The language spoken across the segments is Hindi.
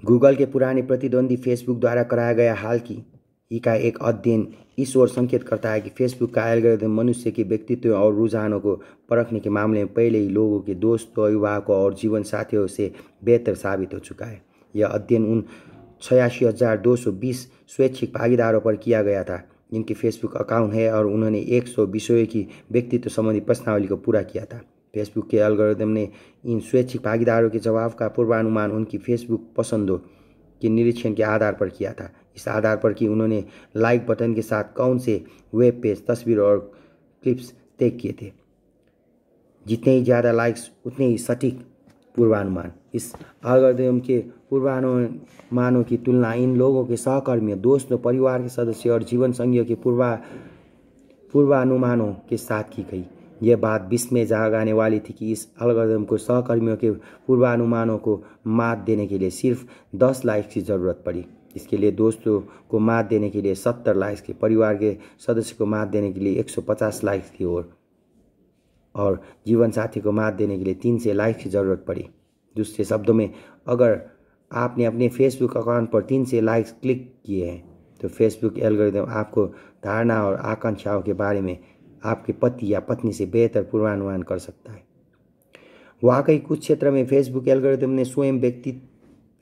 गूगल के पुराने प्रतिद्वंदी फेसबुक द्वारा कराया गया हाल की का एक अध्ययन इस ओर संकेत करता है कि फेसबुक का एल्गोरिदम मनुष्य के व्यक्तित्व और रुझानों को परखने के मामले में पहले ही लोगों के दोस्तों, अभिभावकों और जीवन साथियों से बेहतर साबित हो चुका है। यह अध्ययन उन 86,220 स्वैच्छिक भागीदारों पर किया गया था जिनके फेसबुक अकाउंट है और उन्होंने 100 विषयों की व्यक्तित्व संबंधी प्रश्नावली को पूरा किया था। फेसबुक के एल्गोरिदम ने इन स्वैच्छिक भागीदारों के जवाब का पूर्वानुमान उनकी फेसबुक पसंदों के निरीक्षण के आधार पर किया था। इस आधार पर कि उन्होंने लाइक बटन के साथ कौन से वेब पेज, तस्वीर और क्लिप्स तय किए थे। जितने ही ज़्यादा लाइक्स उतने ही सटीक पूर्वानुमान। इस एल्गोरिदम के पूर्वानुमानों की तुलना इन लोगों के सहकर्मियों, दोस्तों, परिवार के सदस्यों और जीवन संगियों के पूर्वानुमानों के साथ की गई। यह बात विस्मय जगाने वाली थी कि इस एल्गोरिदम को सहकर्मियों के पूर्वानुमानों को मात देने के लिए सिर्फ 10 लाइक्स की ज़रूरत पड़ी। इसके लिए दोस्तों को मात देने के लिए 70 लाइक्स की, परिवार के सदस्य को मात देने के लिए 150 लाइक्स की और जीवन साथी को मात देने के लिए 300 लाइक्स की ज़रूरत पड़ी। दूसरे शब्दों में, अगर आपने अपने फेसबुक अकाउंट पर 300 लाइक्स क्लिक किए हैं तो फेसबुक एल्गोरिदम आपको धारणा और आकांक्षाओं के बारे में आपके पति या पत्नी से बेहतर पूर्वानुमान कर सकता है। वाकई कुछ क्षेत्र में फेसबुक एल्गोरिदम ने स्वयं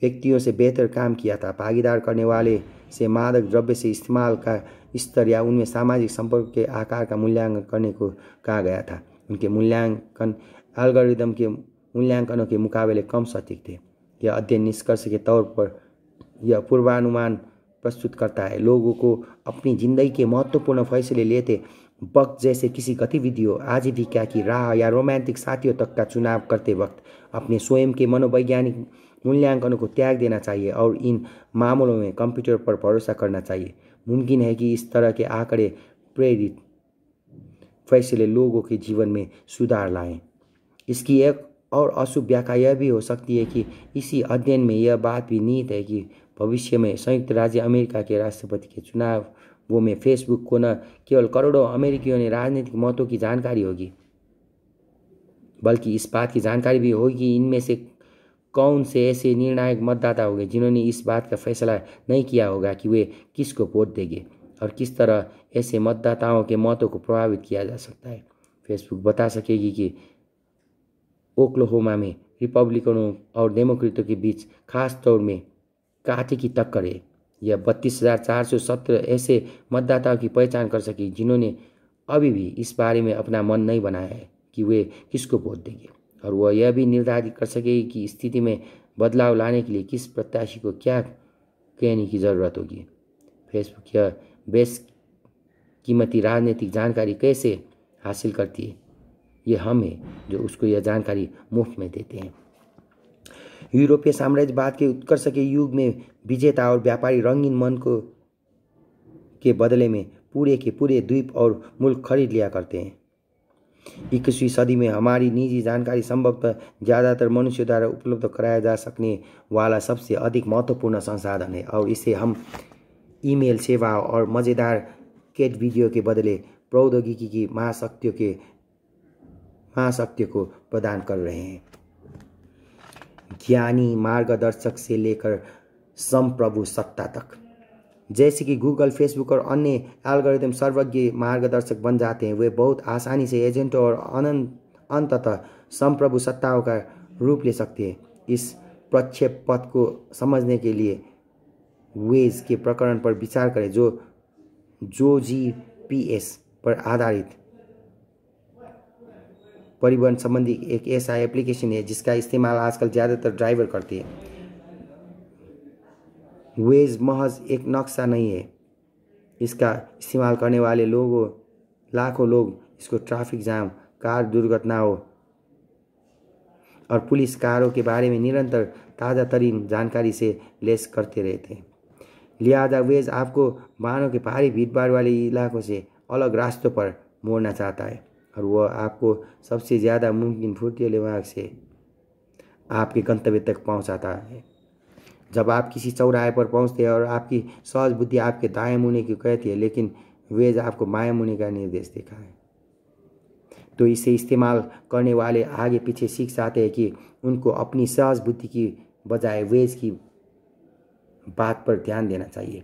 व्यक्तियों से बेहतर काम किया था। भागीदार करने वाले से मादक द्रव्य से इस्तेमाल का स्तर या उनमें सामाजिक संपर्क के आकार का मूल्यांकन करने को कहा गया था। उनके मूल्यांकन एल्गोरिदम के मूल्यांकनों के मुकाबले कम सटीक थे। यह अध्ययन निष्कर्ष के तौर पर यह पूर्वानुमान प्रस्तुत करता है। लोगों को अपनी जिंदगी के महत्वपूर्ण फैसले लेते वक्त, जैसे किसी गतिविधियों, आजीविका की राह या रोमांटिक साथियों तक का चुनाव करते वक्त, अपने स्वयं के मनोवैज्ञानिक मूल्यांकनों को त्याग देना चाहिए और इन मामलों में कंप्यूटर पर भरोसा करना चाहिए। मुमकिन है कि इस तरह के आंकड़े प्रेरित फैसले लोगों के जीवन में सुधार लाएं। इसकी एक और अशुभ व्याख्या यह भी हो सकती है कि इसी अध्ययन में यह बात भी निहित है कि भविष्य में संयुक्त राज्य अमेरिका के राष्ट्रपति के चुनावों में फेसबुक को न केवल करोड़ों अमेरिकियों ने राजनीतिक मतों की जानकारी होगी, बल्कि इस बात की जानकारी भी होगी कि इनमें से कौन से ऐसे निर्णायक मतदाता होंगे जिन्होंने इस बात का फैसला नहीं किया होगा कि वे किसको वोट देंगे और किस तरह ऐसे मतदाताओं के मतों को प्रभावित किया जा सकता है। फेसबुक बता सकेगी कि ओक्लाहोमा में रिपब्लिकनों और डेमोक्रेटों के बीच खास तौर में कांटे की टक्कर है। यह 32,417 ऐसे मतदाताओं की पहचान कर सकी जिन्होंने अभी भी इस बारे में अपना मन नहीं बनाया है कि वे किसको वोट देंगे, और वह यह भी निर्धारित कर सकेगी कि स्थिति में बदलाव लाने के लिए किस प्रत्याशी को क्या कहने की ज़रूरत होगी। फेसबुक यह बेशकीमती राजनीतिक जानकारी कैसे हासिल करती है, ये हम हैं जो उसको यह जानकारी मुफ्त में देते हैं। यूरोपीय साम्राज्यवाद के उत्कर्ष के युग में विजेता और व्यापारी रंगीन मन के बदले में पूरे के पूरे द्वीप और मुल्क खरीद लिया करते हैं। 21वीं सदी में हमारी निजी जानकारी संभवतः ज़्यादातर मनुष्य द्वारा उपलब्ध कराया जा सकने वाला सबसे अधिक महत्वपूर्ण संसाधन है और इसे हम ईमेल सेवा और मज़ेदार कैट वीडियो के बदले प्रौद्योगिकी की महाशक्तियों को प्रदान कर रहे हैं। ज्ञानी मार्गदर्शक से लेकर संप्रभु सत्ता तक, जैसे कि गूगल, फेसबुक और अन्य एल्गोरिदम सर्वज्ञ मार्गदर्शक बन जाते हैं, वे बहुत आसानी से एजेंटों और अंततः संप्रभु सत्ताओं का रूप ले सकते हैं। इस प्रक्षेप पथ को समझने के लिए वेज के प्रकरण पर विचार करें जो जीपीएस पर आधारित परिवहन संबंधी एक ऐसा एप्लीकेशन है जिसका इस्तेमाल आजकल ज़्यादातर ड्राइवर करते हैं। वेज महज एक नक्शा नहीं है, इसका इस्तेमाल करने वाले लाखों लोग इसको ट्रैफिक जाम, कार दुर्घटनाओं और पुलिस कारों के बारे में निरंतर ताज़ा तरीन जानकारी से लैस करते रहते हैं। लिहाजा वेज आपको वाहनों के भारी भीड़भाड़ वाले इलाकों से अलग रास्तों पर मोड़ना चाहता है और वह आपको सबसे ज़्यादा मुमकिन फुर्तीले मार्ग से आपके गंतव्य तक पहुंचाता है। जब आप किसी चौराहे पर पहुंचते हैं और आपकी सहज बुद्धि आपके दाएं मुड़ने की कहती है, लेकिन वेज आपको बाएं मुड़ने का निर्देश देता है, तो इसे इस्तेमाल करने वाले आगे पीछे सीख जाते हैं कि उनको अपनी सहज बुद्धि की बजाय वेज की बात पर ध्यान देना चाहिए।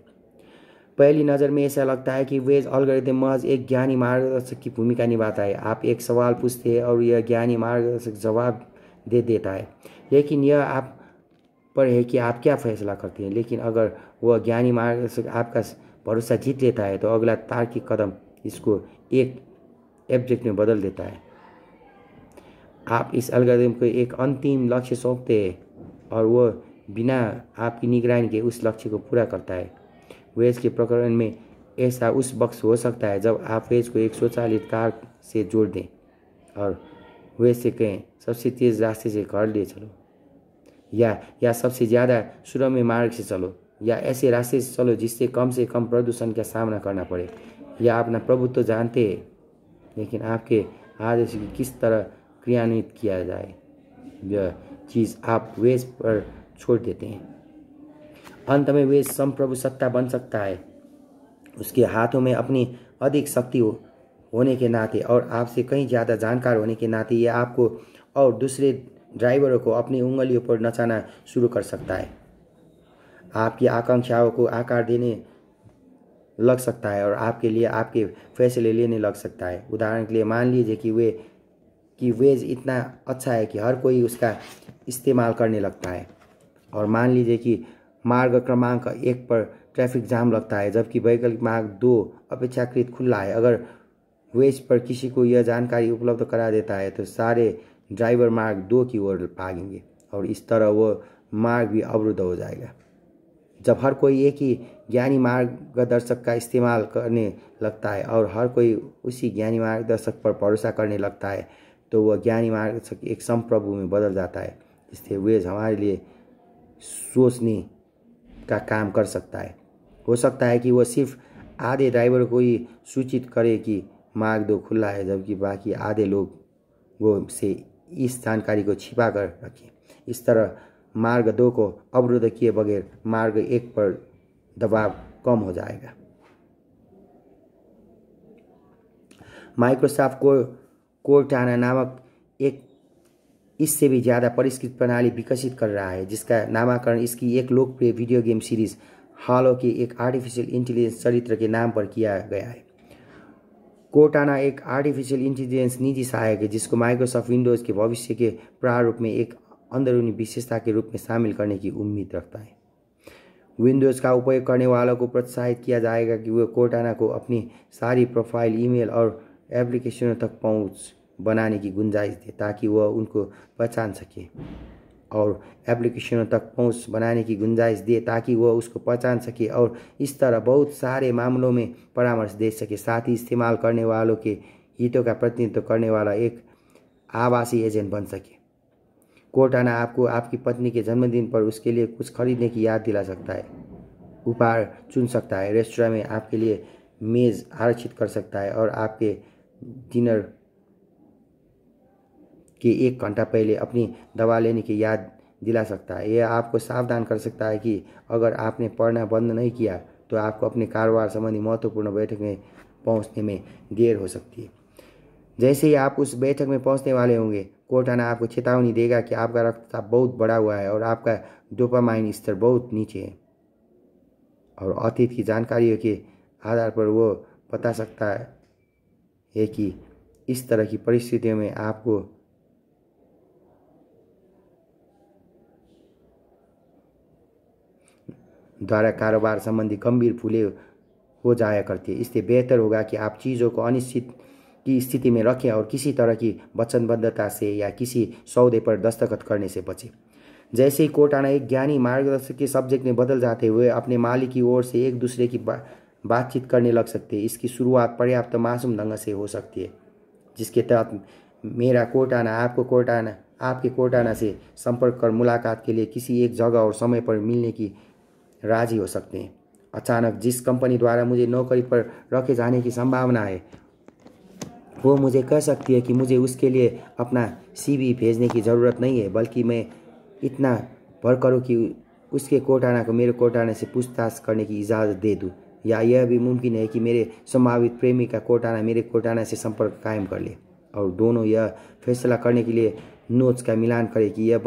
पहली नज़र में ऐसा लगता है कि वेज एल्गोरिदम महज एक ज्ञानी मार्गदर्शक की भूमिका निभाता है। आप एक सवाल पूछते हैं और यह ज्ञानी मार्गदर्शक जवाब दे देता है, लेकिन यह आप पर है कि आप क्या फैसला करते हैं। लेकिन अगर वह ज्ञानी मार्गदर्शक आपका भरोसा जीत लेता है तो अगला तार्किक कदम इसको एक ऑब्जेक्ट में बदल देता है। आप इस एल्गोरिदम को एक अंतिम लक्ष्य सौंपते हैं और वह बिना आपकी निगरानी के उस लक्ष्य को पूरा करता है। वेज के प्रकरण में ऐसा उस वक्त हो सकता है जब आप वेज को एक स्वचालित कार से जोड़ दें और वेज से कहें सबसे तेज़ रास्ते से घर ले चलो, या सबसे ज़्यादा सुरम्य मार्ग से चलो, या ऐसे रास्ते से चलो जिससे कम से कम प्रदूषण का सामना करना पड़े। या अपना प्रभुत्व जानते हैं, लेकिन आपके आदेश की किस तरह क्रियान्वित किया जाए यह चीज़ आप वेज पर छोड़ देते हैं। अंत में वेज संप्रभु सत्ता बन सकता है। उसके हाथों में अपनी अधिक शक्ति होने के नाते और आपसे कहीं ज़्यादा जानकार होने के नाते यह आपको और दूसरे ड्राइवरों को अपनी उंगलियों पर नचाना शुरू कर सकता है, आपकी आकांक्षाओं को आकार देने लग सकता है और आपके लिए आपके फैसले लेने लग सकता है। उदाहरण के लिए मान लीजिए कि वेज इतना अच्छा है कि हर कोई उसका इस्तेमाल करने लगता है, और मान लीजिए कि मार्ग क्रमांक 1 पर ट्रैफिक जाम लगता है जबकि वैकल्पिक मार्ग 2 अपेक्षाकृत खुला है। अगर वेज पर किसी को यह जानकारी उपलब्ध करा देता है तो सारे ड्राइवर मार्ग 2 की ओर भागेंगे और इस तरह वह मार्ग भी अवरुद्ध हो जाएगा। जब हर कोई एक ही ज्ञानी मार्गदर्शक का इस्तेमाल करने लगता है और हर कोई उसी ज्ञानी मार्गदर्शक पर भरोसा करने लगता है तो वह ज्ञानी मार्गदर्शक एक संप्रभु में बदल जाता है। इसलिए वेज हमारे लिए सोचने का काम कर सकता है। हो सकता है कि वह सिर्फ आधे ड्राइवर को ही सूचित करे कि मार्ग 2 खुला है, जबकि बाकी आधे लोगों से इस जानकारी को छिपा कर रखें। इस तरह मार्ग 2 को अवरुद्ध किए बगैर मार्ग 1 पर दबाव कम हो जाएगा। माइक्रोसॉफ्ट कोर्टाना नामक एक इससे भी ज़्यादा परिष्कृत प्रणाली विकसित कर रहा है, जिसका नामकरण इसकी एक लोकप्रिय वीडियो गेम सीरीज हालो के एक आर्टिफिशियल इंटेलिजेंस चरित्र के नाम पर किया गया है। कोर्टाना एक आर्टिफिशियल इंटेलिजेंस निजी सहायक है जिसको माइक्रोसॉफ्ट विंडोज़ के भविष्य के प्रारूप में एक अंदरूनी विशेषता के रूप में शामिल करने की उम्मीद रखता है। विंडोज़ का उपयोग करने वालों को प्रोत्साहित किया जाएगा कि वे कोर्टाना को अपनी सारी प्रोफाइल, ईमेल और एप्लीकेशनों तक पहुंच बनाने की गुंजाइश दे ताकि वह उनको पहचान सके और एप्लीकेशनों तक पहुंच बनाने की गुंजाइश दे ताकि वह उसको पहचान सके और इस तरह बहुत सारे मामलों में परामर्श दे सके। साथ ही इस्तेमाल करने वालों के हितों का प्रतिनिधित्व करने वाला एक आभासी एजेंट बन सके। कोर्टाना आपको आपकी पत्नी के जन्मदिन पर उसके लिए कुछ खरीदने की याद दिला सकता है, उपहार चुन सकता है, रेस्तरां में आपके लिए मेज़ आरक्षित कर सकता है और आपके डिनर के 1 घंटा पहले अपनी दवा लेने की याद दिला सकता है। यह आपको सावधान कर सकता है कि अगर आपने पढ़ना बंद नहीं किया तो आपको अपने कारोबार संबंधी महत्वपूर्ण बैठक में पहुंचने में देर हो सकती है। जैसे ही आप उस बैठक में पहुंचने वाले होंगे, कोर्टाना आपको चेतावनी देगा कि आपका रक्तचाप बहुत बढ़ा हुआ है और आपका डोपामाइन स्तर बहुत नीचे है, और अतीत की जानकारियों के आधार पर वो बता सकता है कि इस तरह की परिस्थितियों में आपको द्वारा कारोबार संबंधी गंभीर भूलें हो जाया करती है। इसलिए बेहतर होगा कि आप चीज़ों को अनिश्चित की स्थिति में रखें और किसी तरह की वचनबद्धता से या किसी सौदे पर दस्तखत करने से बचें। जैसे ही कोर्टाना एक ज्ञानी मार्गदर्शक के सब्जेक्ट में बदल जाते हुए अपने मालिक की ओर से एक दूसरे की बातचीत करने लग सकते हैं। इसकी शुरुआत पर्याप्त मासूम ढंग से हो सकती है, जिसके तहत मेरा कोर्टाना आपके कोर्टाना से संपर्क कर मुलाकात के लिए किसी एक जगह और समय पर मिलने की राजी हो सकते हैं। अचानक जिस कंपनी द्वारा मुझे नौकरी पर रखे जाने की संभावना है वो मुझे कह सकती है कि मुझे उसके लिए अपना CV भेजने की ज़रूरत नहीं है, बल्कि मैं इतना भर करूँ कि उसके कोर्टाना को मेरे कोर्टाना से पूछताछ करने की इजाज़त दे दूँ। या यह भी मुमकिन है कि मेरे संभावित प्रेमी का कोर्टाना मेरे कोर्टाना से संपर्क कायम कर ले और दोनों यह फैसला करने के लिए नोट्स का मिलान करें कि यह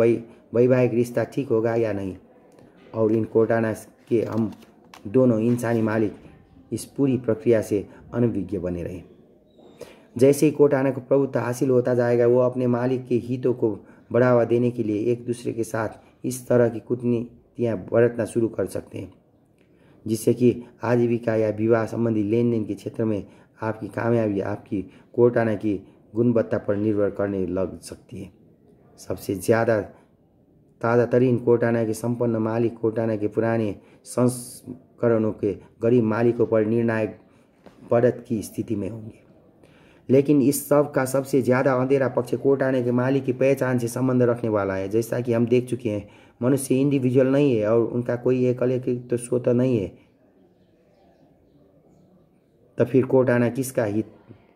वैवाहिक रिश्ता ठीक होगा या नहीं, और इन कोर्टाना कि हम दोनों इंसानी मालिक इस पूरी प्रक्रिया से अनभिज्ञ बने रहे। जैसे ही कोर्टाना को प्रभुत्व हासिल होता जाएगा, वो अपने मालिक के हितों को बढ़ावा देने के लिए एक दूसरे के साथ इस तरह की कूटनीतियाँ बरतना शुरू कर सकते हैं, जिससे कि आजीविका या विवाह संबंधी लेन देन के क्षेत्र में आपकी कामयाबी आपकी कोर्टाना की गुणवत्ता पर निर्भर करने लग सकती है। सबसे ज़्यादा ताज़ा तरीन कोर्टाना के संपन्न मालिक कोर्टाना के पुराने संस्करणों के गरीब मालिकों पर निर्णायक बढ़त की स्थिति में होंगे। लेकिन इस सब का सबसे ज़्यादा अंधेरा पक्ष कोर्टाना के मालिक की पहचान से संबंध रखने वाला है। जैसा कि हम देख चुके हैं, मनुष्य इंडिविजुअल नहीं है और उनका कोई एक अलौकिक स्वतः नहीं है, तो फिर कोर्टाना किसका हित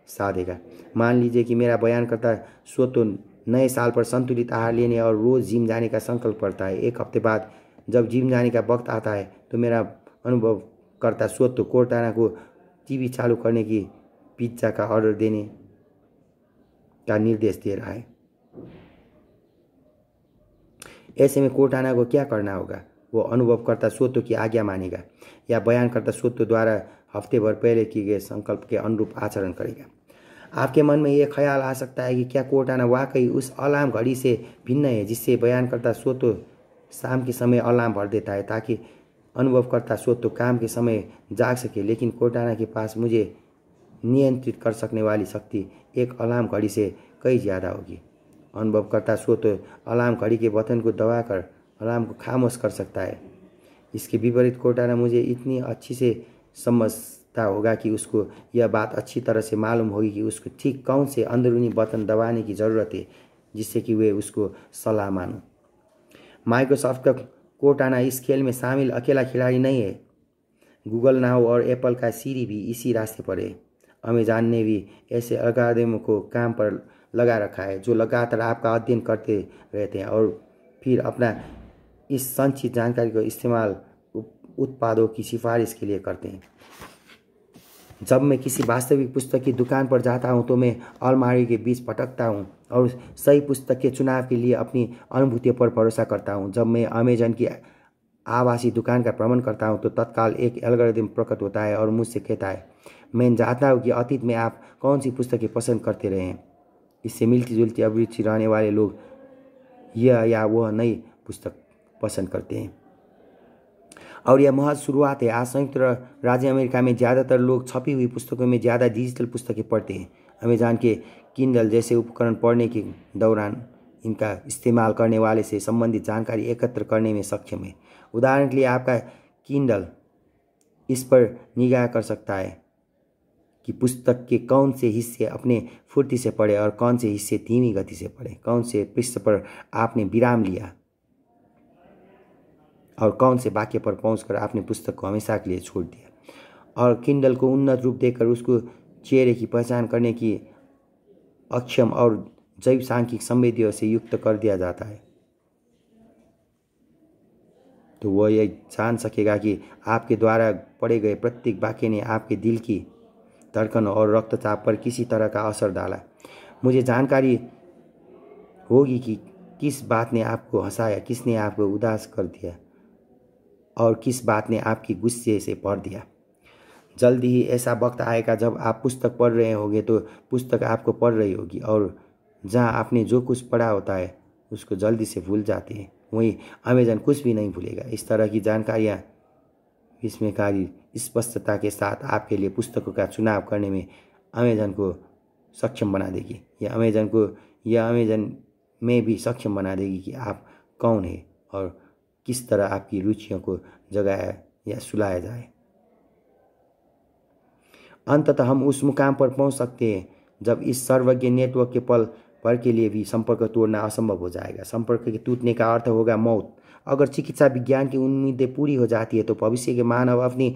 साधेगा? मान लीजिए कि मेरा बयानकर्ता स्वतः नए साल पर संतुलित आहार लेने और रोज़ जिम जाने का संकल्प करता है। एक हफ्ते बाद जब जिम जाने का वक्त आता है तो मेरा अनुभवकर्ता स्वतः कोर्टाना को टीवी चालू करने की पिज्ज़ा का ऑर्डर देने का निर्देश दे रहा है। ऐसे में कोर्टाना को क्या करना होगा? वो अनुभवकर्ता स्वतः की आज्ञा मानेगा या बयानकर्ता स्वतः द्वारा हफ्ते भर पहले किए गए संकल्प के अनुरूप आचरण करेगा। आपके मन में ये ख्याल आ सकता है कि क्या कोर्टाना वाकई उस अलार्म घड़ी से भिन्न है जिससे बयानकर्ता स्वतः शाम के समय अलार्म भर देता है ताकि अनुभवकर्ता स्वतः काम के समय जाग सके। लेकिन कोर्टाना के पास मुझे नियंत्रित कर सकने वाली शक्ति एक अलार्म घड़ी से कई ज़्यादा होगी। अनुभवकर्ता स्वतः अलार्म घड़ी के बटन को दबाकर अलार्म को खामोश कर सकता है। इसके विपरीत कोर्टाना मुझे इतनी अच्छी से समझता होगा कि उसको यह बात अच्छी तरह से मालूम होगी कि उसको ठीक कौन से अंदरूनी बटन दबाने की ज़रूरत है जिससे कि वे उसको सलाह मानो। माइक्रोसॉफ्ट का कोर्टाना इस खेल में शामिल अकेला खिलाड़ी नहीं है। गूगल नाउ और एप्पल का सीरी भी इसी रास्ते पर है। अमेज़न ने भी ऐसे एल्गोरिदम को काम पर लगा रखा है जो लगातार आपका अध्ययन करते रहते हैं और फिर अपना इस संचित जानकारी को इस्तेमाल उत्पादों की सिफारिश के लिए करते हैं। जब मैं किसी वास्तविक पुस्तक की दुकान पर जाता हूं तो मैं अलमारी के बीच भटकता हूं और सही पुस्तक के चुनाव के लिए अपनी अनुभूतियों पर भरोसा करता हूं। जब मैं अमेज़न की आभासी दुकान का भ्रमण करता हूं तो तत्काल एक एल्गोरिदम प्रकट होता है और मुझसे कहता है, मैं जानता हूं कि अतीत में आप कौन सी पुस्तकें पसंद करते रहे हैं। इससे मिलती जुलती अभिरुचि रहने वाले लोग यह या वह नई पुस्तक पसंद करते हैं। और यह महज शुरुआत है। आज संयुक्त राज्य अमेरिका में ज़्यादातर लोग छपी हुई पुस्तकों में ज़्यादा डिजिटल पुस्तकें पढ़ते हैं। अमेज़न के किंडल जैसे उपकरण पढ़ने के दौरान इनका इस्तेमाल करने वाले से संबंधित जानकारी एकत्र करने में सक्षम है। उदाहरण के लिए आपका किंडल इस पर निगाह कर सकता है कि पुस्तक के कौन से हिस्से अपने फुर्ती से पढ़े और कौन से हिस्से धीमी गति से पढ़े, कौन से पृष्ठ पर आपने विराम लिया और कौन से वाक्य पर पहुंचकर आपने पुस्तक को हमेशा के लिए छोड़ दिया। और किंडल को उन्नत रूप देकर उसको चेहरे की पहचान करने की अक्षम और जैव सांख्यिक संवेदियों से युक्त कर दिया जाता है, तो वह यह जान सकेगा कि आपके द्वारा पढ़े गए प्रत्येक वाक्य ने आपके दिल की धड़कन और रक्तचाप पर किसी तरह का असर डाला। मुझे जानकारी होगी कि किस बात ने आपको हंसाया, किसने आपको उदास कर दिया और किस बात ने आपकी गुस्से से भर दिया। जल्दी ही ऐसा वक्त आएगा जब आप पुस्तक पढ़ रहे होंगे तो पुस्तक आपको पढ़ रही होगी और जहां आपने जो कुछ पढ़ा होता है उसको जल्दी से भूल जाते हैं, वहीं अमेज़न कुछ भी नहीं भूलेगा। इस तरह की जानकारियाँ विस्मयकारी स्पष्टता के साथ आपके लिए पुस्तकों का चुनाव करने में अमेज़न को सक्षम बना देगी। यह अमेज़न में भी सक्षम बना देगी कि आप कौन है और किस तरह आपकी रुचियों को जगाया या सुलाया जाए। अंततः हम उस मुकाम पर पहुंच सकते हैं जब इस सर्वज्ञ नेटवर्क के पल भर के लिए भी संपर्क तोड़ना असंभव हो जाएगा। संपर्क के टूटने का अर्थ होगा मौत। अगर चिकित्सा विज्ञान की उम्मीदें पूरी हो जाती है तो भविष्य के मानव अपनी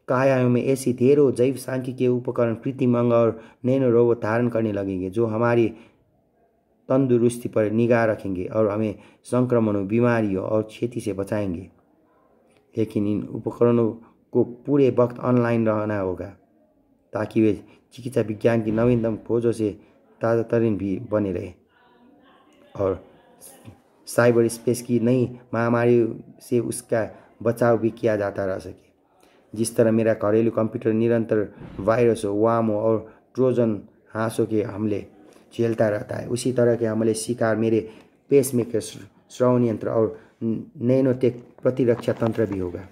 कायाओं में ऐसी ढेरों जैव सांख्यिकीय उपकरण, कृत्रिम अंग और नैनो रोबोट धारण करने लगेंगे जो हमारी तंदुरुस्ती पर निगाह रखेंगे और हमें संक्रमणों, बीमारियों और क्षति से बचाएंगे। लेकिन इन उपकरणों को पूरे वक्त ऑनलाइन रहना होगा ताकि वे चिकित्सा विज्ञान की नवीनतम खोजों से ताज़ा तरीन भी बने रहे और साइबर स्पेस की नई महामारी से उसका बचाव भी किया जाता रह सके। जिस तरह मेरा घरेलू कंप्यूटर निरंतर वायरसों, वामों और ट्रोजन हाँसों के हमले झेलता रहता है, उसी तरह के हमले शिकार मेरे पेसमेकर, श्रवण यंत्र और नैनोटेक प्रतिरक्षा तंत्र भी होगा।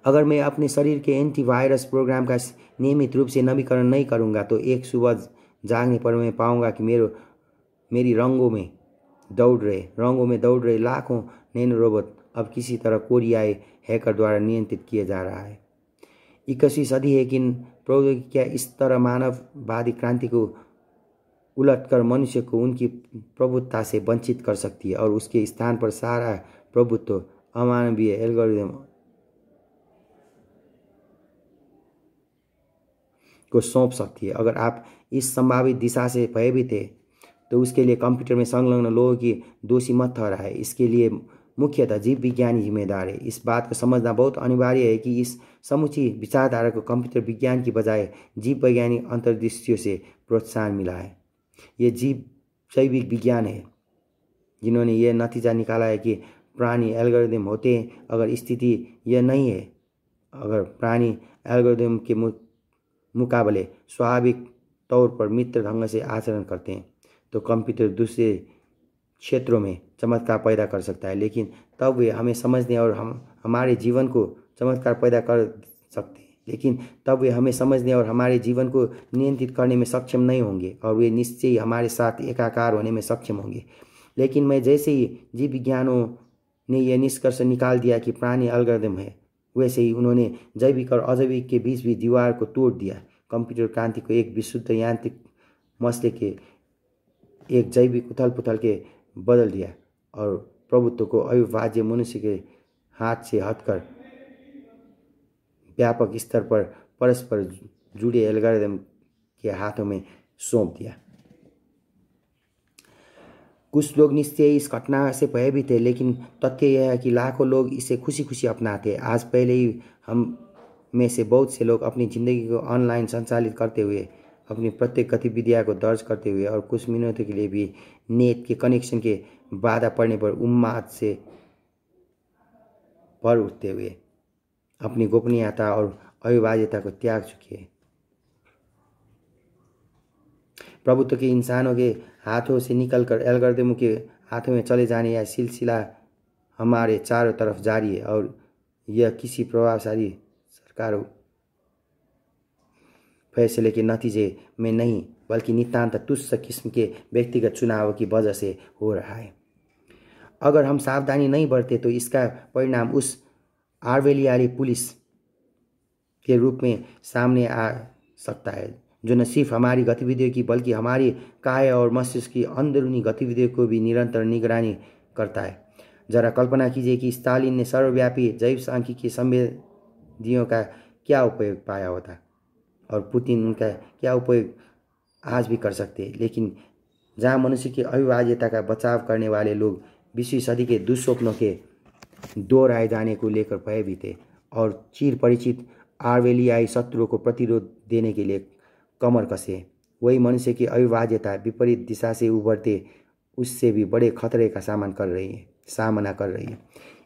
अगर मैं अपने शरीर के एंटीवायरस प्रोग्राम का नियमित रूप से नवीकरण नहीं करूंगा तो एक सुबह जागने पर मैं पाऊंगा कि मेरी रंगों में दौड़ रहे लाखों नैनो रोबोट अब किसी तरह कोरियाई हैकर द्वारा नियंत्रित किया जा रहा है। 21वीं सदी है कि प्रौद्योगिकी क्या इस तरह मानववादी क्रांति को उलटकर मनुष्य को उनकी प्रभुत्ता से वंचित कर सकती है और उसके स्थान पर सारा प्रभुत्व अमानवीय एल्गोरिदम को सौंप सकती है। अगर आप इस संभावित दिशा से भयभीत हैं तो उसके लिए कंप्यूटर में संलग्न लोगों की दोषी मत ठहराएं। इसके लिए मुख्यतः जीव विज्ञानी जिम्मेदार है। इस बात को समझना बहुत अनिवार्य है कि इस समूची विचारधारा को कंप्यूटर विज्ञान की बजाय जीव वैज्ञानिक अंतर्दृष्टियों से प्रोत्साहन मिला है। ये जैविक विज्ञान है जिन्होंने यह नतीजा निकाला है कि प्राणी एल्गोरिदम होते हैं। अगर स्थिति यह नहीं है, अगर प्राणी एल्गोरिदम के मुकाबले स्वाभाविक तौर पर मित्र ढंग से आचरण करते हैं तो कंप्यूटर दूसरे क्षेत्रों में चमत्कार पैदा कर सकता है, लेकिन तब वे हमें समझने और हमारे जीवन को चमत्कार पैदा कर सकते हैं, लेकिन तब वे हमें समझने और हमारे जीवन को नियंत्रित करने में सक्षम नहीं होंगे और वे निश्चय ही हमारे साथ एकाकार होने में सक्षम होंगे। लेकिन मैं जैसे ही जीव विज्ञानों ने यह निष्कर्ष निकाल दिया कि प्राणी एल्गोरिदम है, वैसे ही उन्होंने जैविक और अजैविक के बीच भी दीवार को तोड़ दिया। कंप्यूटर क्रांति को एक विशुद्ध यांत्रिक मसले के एक जैविक उथल पुथल के बदल दिया और प्रभुत्व को अविभाज्य मनुष्य के हाथ से हटकर व्यापक स्तर पर परस्पर जुड़े एल्गोरिदम के हाथों में सौंप दिया। कुछ लोग निश्चय इस घटना से भयभीत थे, लेकिन तथ्य यह है कि लाखों लोग इसे खुशी खुशी अपनाते। आज पहले ही हम में से बहुत से लोग अपनी ज़िंदगी को ऑनलाइन संचालित करते हुए, अपनी प्रत्येक गतिविधियों को दर्ज करते हुए और कुछ मिनटों के लिए भी नेट के कनेक्शन के बाधा पड़ने पर उन्माद से भर उठते हुए अपनी गोपनीयता और अविभाज्यता को त्याग चुके हैं। प्रभुत्व के इंसानों के हाथों से निकलकर एल्गोरिदम के हाथों में चले जाने यह सिलसिला हमारे चारों तरफ जारी है और यह किसी प्रभावशाली सरकारों फैसले के नतीजे में नहीं बल्कि नितांत तुच्छ किस्म के व्यक्तिगत चुनावों की वजह से हो रहा है। अगर हम सावधानी नहीं बरते तो इसका परिणाम उस आर्वेलियाली पुलिस के रूप में सामने आ सकता है जो न सिर्फ हमारी गतिविधियों की बल्कि हमारी काया और मस्तिष्क की अंदरूनी गतिविधियों को भी निरंतर निगरानी करता है। जरा कल्पना कीजिए कि स्टालिन ने सर्वव्यापी जैव सांख्यिकी संवेदियों का क्या उपयोग पाया होता और पुतिन उनका क्या उपयोग आज भी कर सकते। लेकिन जहाँ मनुष्य की अविभाज्यता का बचाव करने वाले लोग 20वीं सदी के दुस्वप्नों के दोहराए जाने को लेकर भयभीत थे और चिर परिचित आर्वेलियाई शत्रुओं को प्रतिरोध देने के लिए कमर कसे, वही मनुष्य की अविभाज्यता विपरीत दिशा से उभरते उससे भी बड़े खतरे का सामना कर रही है।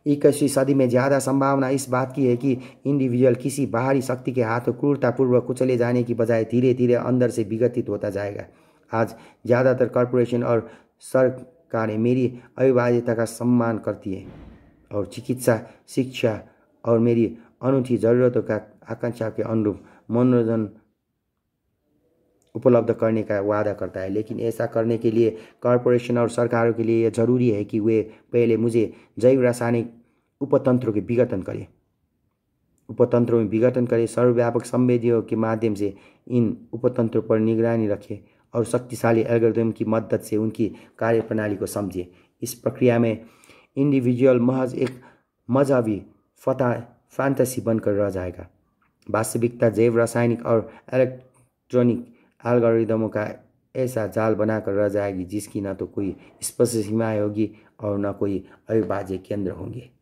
21वीं सदी में ज़्यादा संभावना इस बात की है कि इंडिविजुअल किसी बाहरी शक्ति के हाथों क्रूरतापूर्वक कुचले जाने की बजाय धीरे धीरे अंदर से विघटित होता जाएगा। आज ज़्यादातर कॉरपोरेशन और सरकारें मेरी अविभाज्यता का सम्मान करती है और चिकित्सा, शिक्षा और मेरी अनूठी ज़रूरतों का आकांक्षा के अनुरूप मनोरंजन उपलब्ध करने का वादा करता है। लेकिन ऐसा करने के लिए कॉरपोरेशन और सरकारों के लिए यह जरूरी है कि वे पहले मुझे जैव रासायनिक उपतंत्रों में विघटन करें, सर्वव्यापक संवेदियों के माध्यम से इन उपतंत्रों पर निगरानी रखें और शक्तिशाली एल्गोरिदम की मदद से उनकी कार्यप्रणाली को समझें। इस प्रक्रिया में इंडिविजुअल महज एक मजहबी फैंटेसी बनकर रह जाएगा। वास्तविकता जैव रासायनिक और इलेक्ट्रॉनिक एल्गोरिदमों का ऐसा जाल बनाकर रह जाएगी जिसकी न तो कोई स्पष्ट सीमाएं होगी और न कोई अविभाज्य केंद्र होंगे।